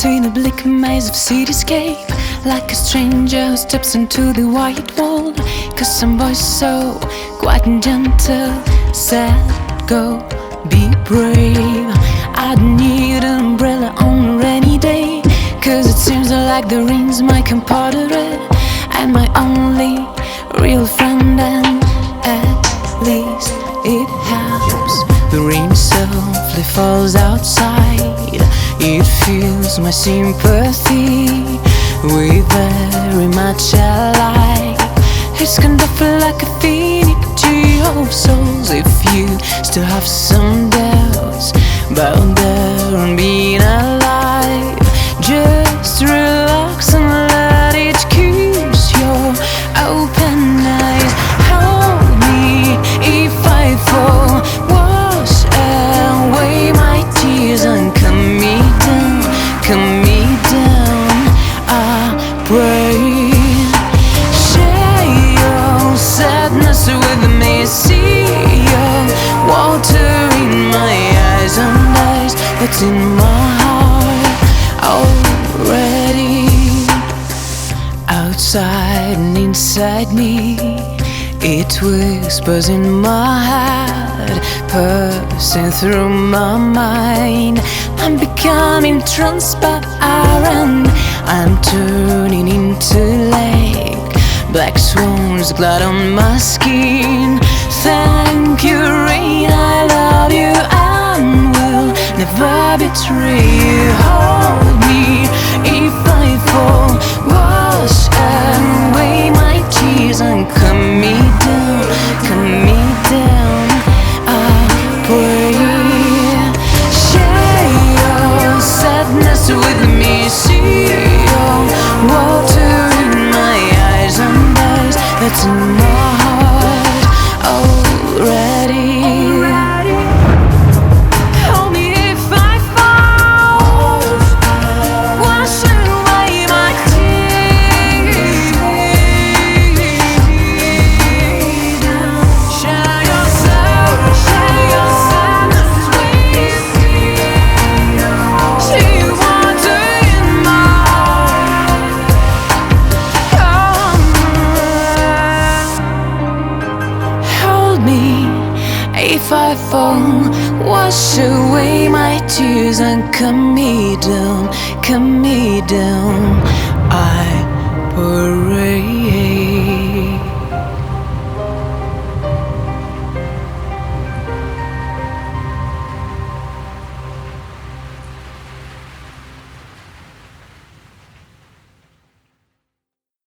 between a bleak maze of city-scape, like a stranger who steps into the white wall. 'Cause some voice so quiet and gentle said, go be brave. I'd need an umbrella on a rainy day, 'cause it seems like the rain's my compadre and my only real friend, and at least it helps. The rain softly falls outside, it feels my sympathy. We very much alike. It's kind of like affinity of souls. If you still have some doubts about there and being alive, just relax and let it kiss your open eyes. Hold me if I fall, wash away my tears and calm me down, I pray. Share your sadness with me, see your water in my eyes and eyes that's in my heart already. Outside and inside me, it whispers in my head, passing through my mind. I'm becoming transparent, I'm turning into lake. Black swans glide on my skin. Thank you, rain, I love you and will never betray you. Hold me if I fall, wash away my tears and calm me down, I pray. Share your sadness with me, see your water in my eyes and eyes that's in my heart already. Hold me if I fall, wash away my tears. Share your sadness with me, see your water in my heart. Hold me if I fall, wash away my tears and calm me down,